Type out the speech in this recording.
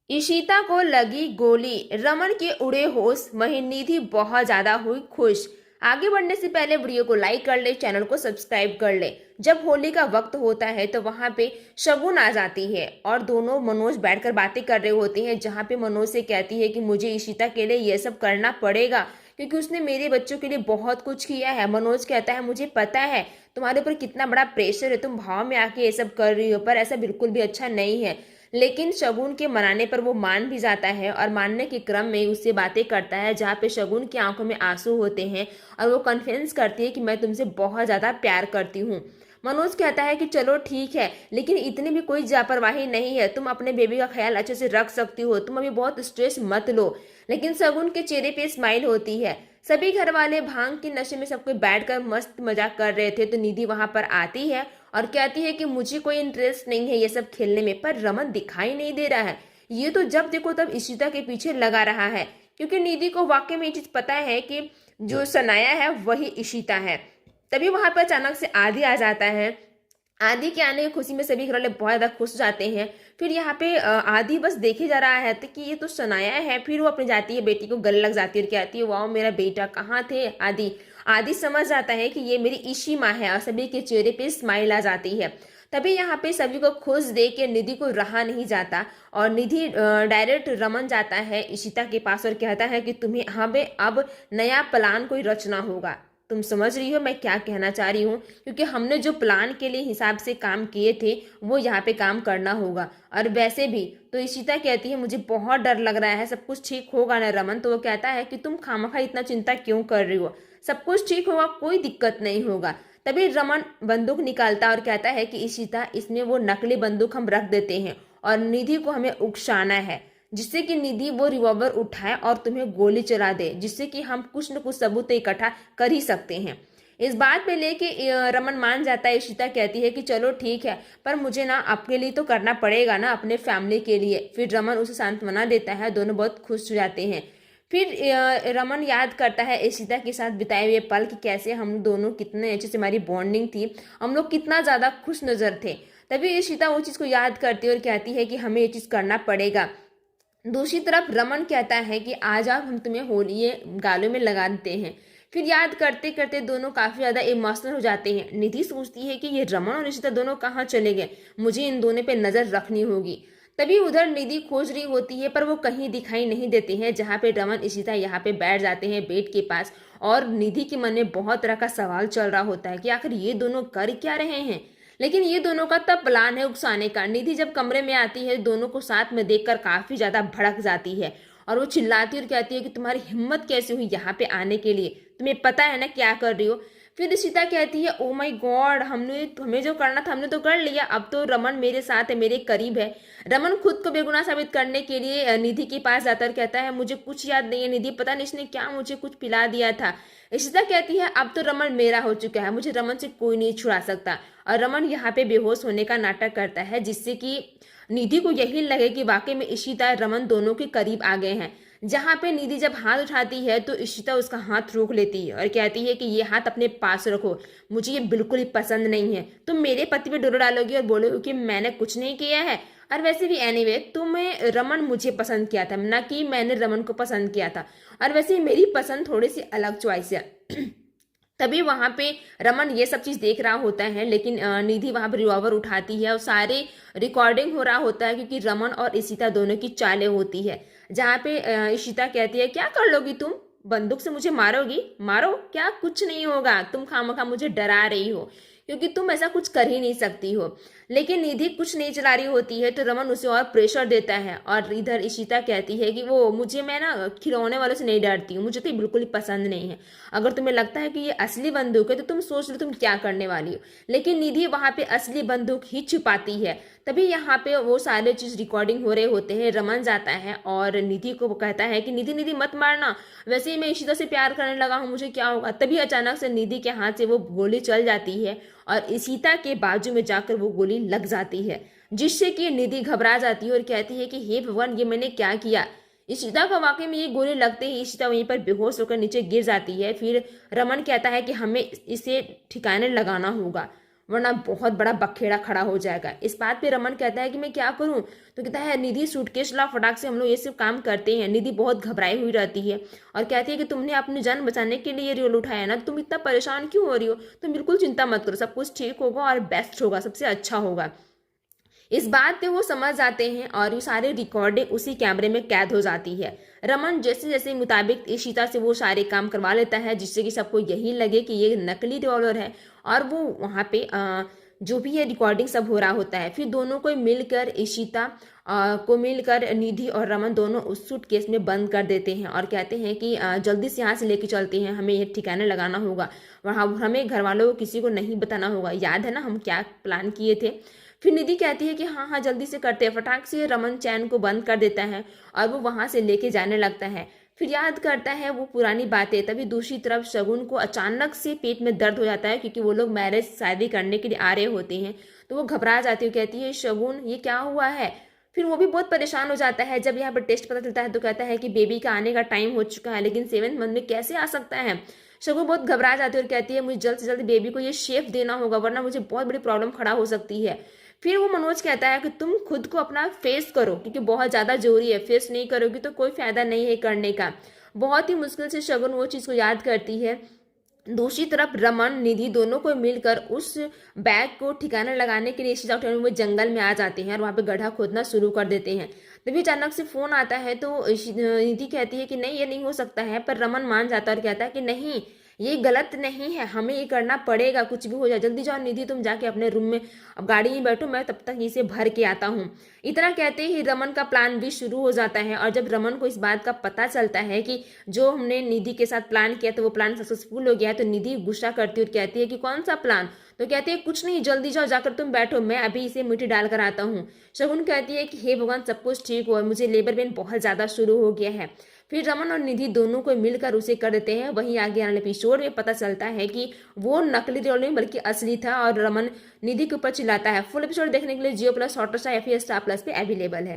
इशिता को लगी गोली, रमन के उड़े होश, वहीं निधि बहुत ज्यादा हुई खुश। आगे बढ़ने से पहले वीडियो को लाइक कर ले, चैनल को सब्सक्राइब कर ले। जब होली का वक्त होता है तो वहां पे शगुन आ जाती है और दोनों मनोज बैठकर बातें कर रहे होते हैं, जहां पे मनोज से कहती है कि मुझे इशिता के लिए यह सब करना पड़ेगा क्योंकि उसने मेरे बच्चों के लिए बहुत कुछ किया है। मनोज कहता है मुझे पता है तुम्हारे ऊपर कितना बड़ा प्रेशर है, तुम भाव में आके ये सब कर रही हो, पर ऐसा बिल्कुल भी अच्छा नहीं है। लेकिन शगुन के मनाने पर वो मान भी जाता है और मानने के क्रम में उससे बातें करता है, जहाँ पे शगुन की आंखों में आंसू होते हैं और वो कन्फेंस करती है कि मैं तुमसे बहुत ज्यादा प्यार करती हूँ। मनोज कहता है कि चलो ठीक है, लेकिन इतनी भी कोई लापरवाही नहीं है, तुम अपने बेबी का ख्याल अच्छे से रख सकती हो, तुम अभी बहुत स्ट्रेस मत लो। लेकिन शगुन के चेहरे पे स्माइल होती है। सभी घर वाले भांग के नशे में सबको बैठकर मस्त मजाक कर रहे थे तो निधि वहां पर आती है और कहती है कि मुझे कोई इंटरेस्ट नहीं है ये सब खेलने में, पर रमन दिखाई नहीं दे रहा है। ये तो जब देखो तब इशिता के पीछे लगा रहा है, क्योंकि निधि को वाकई में ये चीज पता है कि जो सनाया है वही इशिता है। तभी वहां पर अचानक से आदि आ जाता है। आदि के आने की खुशी में सभी घर वाले बहुत ज्यादा खुश हो जाते हैं। फिर यहाँ पे आदि बस देखे जा रहा है तो कि ये तो सनाया है। फिर वो अपनी जाती है, बेटी को गले लग जाती है और कहती है वाह मेरा बेटा कहाँ थे आदि। आदि समझ जाता है कि ये मेरी इशी माँ है और सभी के चेहरे पे स्माइल आ जाती है। तभी यहाँ पे सभी को खुश देख के निधि को रहा नहीं जाता और निधि डायरेक्ट रमन जाता है इशिता के पास और कहता है कि तुम्हें हमें अब नया प्लान कोई रचना होगा। तुम समझ रही हो मैं क्या कहना चाह रही हूँ, क्योंकि हमने जो प्लान के लिए हिसाब से काम किए थे वो यहाँ पे काम करना होगा। और वैसे भी तो इशिता कहती है मुझे बहुत डर लग रहा है, सब कुछ ठीक होगा ना रमन। तो वो कहता है कि तुम खामखा इतना चिंता क्यों कर रही हो, सब कुछ ठीक होगा, कोई दिक्कत नहीं होगा। तभी रमन बंदूक निकालता और कहता है कि इशिता इसमें वो नकली बंदूक हम रख देते हैं और निधि को हमें उकसाना है, जिससे कि निधि वो रिवॉल्वर उठाए और तुम्हें गोली चला दे, जिससे कि हम कुछ न कुछ सबूत इकट्ठा कर ही सकते हैं। इस बात पे लेके रमन मान जाता है। इशिता कहती है कि चलो ठीक है, पर मुझे ना अपने लिए तो करना पड़ेगा ना, अपने फैमिली के लिए। फिर रमन उसे सांत्वना देता है, दोनों बहुत खुश हो जाते हैं। फिर रमन याद करता है इशिता के साथ बिताए हुए पल कि कैसे हम दोनों कितने अच्छे से हमारी बॉन्डिंग थी, हम लोग कितना ज्यादा खुश नजर थे। तभी इशिता वो चीज को याद करती है और कहती है कि हमें ये चीज करना पड़ेगा। दूसरी तरफ रमन कहता है कि आज आप हम तुम्हें होली ये गालों में लगा देते हैं। फिर याद करते करते दोनों काफी ज्यादा इमोशनल हो जाते हैं। निधि सोचती है कि ये रमन और रिश्ता दोनों कहाँ चले गए, मुझे इन दोनों पे नजर रखनी होगी। तभी उधर निधि खोज रही होती है पर वो कहीं दिखाई नहीं देते हैं, जहाँ पे रमन इशिता यहाँ पे बैठ जाते हैं बेड के पास। और निधि के मन में बहुत तरह का सवाल चल रहा होता है कि आखिर ये दोनों कर क्या रहे हैं। लेकिन ये दोनों का तब प्लान है उकसाने का। निधि जब कमरे में आती है दोनों को साथ में देखकर काफी ज्यादा भड़क जाती है और वो चिल्लाती और कहती है कि तुम्हारी हिम्मत कैसे हुई यहाँ पे आने के लिए, तुम्हें पता है ना क्या कर रही हो। फिर सीता कहती है ओ माय गॉड, हमें जो करना था हमने तो कर लिया, अब तो रमन मेरे साथ है, मेरे करीब है। रमन खुद को बेगुनाह साबित करने के लिए निधि के पास जाता और कहता है मुझे कुछ याद नहीं है निधि, पता नहीं इसने क्या मुझे कुछ पिला दिया था। इशिता कहती है अब तो रमन मेरा हो चुका है, मुझे रमन से कोई नहीं छुड़ा सकता। और रमन यहाँ पे बेहोश होने का नाटक करता है, जिससे कि निधि को यही लगे कि वाकई में इशिता रमन दोनों के करीब आ गए हैं। जहाँ पे निधि जब हाथ उठाती है तो इशिता उसका हाथ रोक लेती है और कहती है कि ये हाथ अपने पास रखो, मुझे ये बिल्कुल ही पसंद नहीं है, तुम मेरे पति पे डोरा डालोगी और बोलोगी कि मैंने कुछ नहीं किया है। और वैसे भी एनीवे तुम्हें रमन मुझे पसंद किया था, ना कि मैंने रमन को पसंद किया था। और वैसे मेरी पसंद थोड़ी सी अलग चॉइस है। तभी वहां पे रमन ये सब चीज देख रहा होता है, लेकिन निधि वहां पर रिवॉल्वर उठाती है और सारे रिकॉर्डिंग हो रहा होता है, क्योंकि रमन और इशिता दोनों की चालें होती है। जहाँ पे इशिता कहती है क्या कर लोगी तुम, बंदूक से मुझे मारोगी, मारो, क्या कुछ नहीं होगा, तुम खामखा मुझे डरा रही हो क्योंकि तुम ऐसा कुछ कर ही नहीं सकती हो। लेकिन निधि कुछ नहीं चला रही होती है तो रमन उसे और प्रेशर देता है। और इधर इशिता कहती है कि वो मुझे, मैं ना खिलौने वालों से नहीं डरती हूँ, मुझे तो बिल्कुल ही पसंद नहीं है, अगर तुम्हें लगता है कि ये असली बंदूक है तो तुम सोच लो तुम क्या करने वाली हो। लेकिन निधि वहां पे असली बंदूक ही छुपाती है। तभी यहाँ पे वो सारे चीज रिकॉर्डिंग हो रहे होते हैं। रमन जाता है और निधि को कहता है कि निधि निधि मत मारना, वैसे ही मैं इशिता से प्यार करने लगा हूँ, मुझे क्या होगा। तभी अचानक से निधि के हाथ से वो गोली चल जाती है और इशिता के बाजू में जाकर वो गोली लग जाती है, जिससे कि निधि घबरा जाती है और कहती है कि हे भगवान ये मैंने क्या किया। इशिता को वाकई में ये गोली लगते ही इशिता वहीं पर बेहोश होकर नीचे गिर जाती है। फिर रमन कहता है कि हमें इसे ठिकाने लगाना होगा। वरना बहुत बड़ा बखेड़ा खड़ा हो जाएगा। इस बात पे रमन कहता है कि मैं क्या करूं, तो कहता है निधि सूटकेस ला फटाक से, हम लोग ये सब काम करते हैं। निधि बहुत घबराई हुई रहती है और कहती है कि तुमने अपनी जान बचाने के लिए ये रोल उठाया ना, तुम इतना परेशान क्यों हो रही हो, तुम बिल्कुल चिंता मत करो, सब कुछ ठीक होगा और बेस्ट होगा, सबसे अच्छा होगा। इस बात पे वो समझ जाते हैं और ये सारे रिकॉर्डिंग उसी कैमरे में कैद हो जाती है। रमन जैसे जैसे मुताबिक इशिता से वो सारे काम करवा लेता है जिससे कि सबको यही लगे कि ये नकली रिवॉल्वर है, और वो वहाँ पे जो भी है रिकॉर्डिंग सब हो रहा होता है। फिर दोनों को मिलकर इशिता को मिलकर निधि और रमन दोनों उस सूटकेस में बंद कर देते हैं और कहते हैं कि जल्दी से यहाँ से लेके चलते हैं, हमें ये ठिकाने लगाना होगा, वहाँ हमें घर वालों को किसी को नहीं बताना होगा, याद है ना हम क्या प्लान किए थे। फिर निधि कहती है कि हाँ हाँ जल्दी से करते हैं। फटाक से रमन चैन को बंद कर देता है और वो वहां से लेके जाने लगता है। फिर याद करता है वो पुरानी बातें। तभी दूसरी तरफ शगुन को अचानक से पेट में दर्द हो जाता है क्योंकि वो लोग मैरिज शादी करने के लिए आ रहे होते हैं, तो वो घबरा जाती है, कहती है शगुन ये क्या हुआ है। फिर वो भी बहुत परेशान हो जाता है। जब यहाँ पर टेस्ट पता चलता है तो कहता है कि बेबी का आने का टाइम हो चुका है, लेकिन 7th मंथ में कैसे आ सकता है। शगुन बहुत घबरा जाती है और कहती है मुझे जल्द से जल्द बेबी को ये शेफ देना होगा, वरना मुझे बहुत बड़ी प्रॉब्लम खड़ा हो सकती है। फिर वो मनोज कहता है कि तुम खुद को अपना फेस करो क्योंकि बहुत ज़्यादा जरूरी है, फेस नहीं करोगी तो कोई फायदा नहीं है करने का। बहुत ही मुश्किल से शगुन वो चीज़ को याद करती है। दूसरी तरफ रमन निधि दोनों को मिलकर उस बैग को ठिकाना लगाने के लिए इशिता उठाने वो जंगल में आ जाते हैं और वहाँ पे गड्ढा खोदना शुरू कर देते हैं। तभी अचानक से फोन आता है तो निधि कहती है कि नहीं ये नहीं हो सकता है, पर रमन मान जाता है और कहता है कि नहीं ये गलत नहीं है, हमें ये करना पड़ेगा, कुछ भी हो जाए। जल्दी जाओ निधि, तुम जाके अपने रूम में अब गाड़ी में बैठो, मैं तब तक इसे भर के आता हूँ। इतना कहते ही रमन का प्लान भी शुरू हो जाता है और जब रमन को इस बात का पता चलता है कि जो हमने निधि के साथ प्लान किया तो वो प्लान सक्सेसफुल हो गया है, तो निधि गुस्सा करती है और कहती है कि कौन सा प्लान, तो कहती है कुछ नहीं, जल्दी जाओ जाकर तुम बैठो, मैं अभी इसे मिट्टी डाल कर आता हूँ। शगुन कहती है कि हे भगवान सब कुछ ठीक हो, मुझे लेबर पेन बहुत ज्यादा शुरू हो गया है। फिर रमन और निधि दोनों को मिलकर उसे कर देते हैं। वहीं आगे आने एपिसोड में पता चलता है कि वो नकली रोल नहीं बल्कि असली था और रमन निधि के ऊपर चिल्लाता है। फुल एपिसोड देखने के लिए जियो प्लस हॉटस्टार या फिर स्टार प्लस पे अवेलेबल है।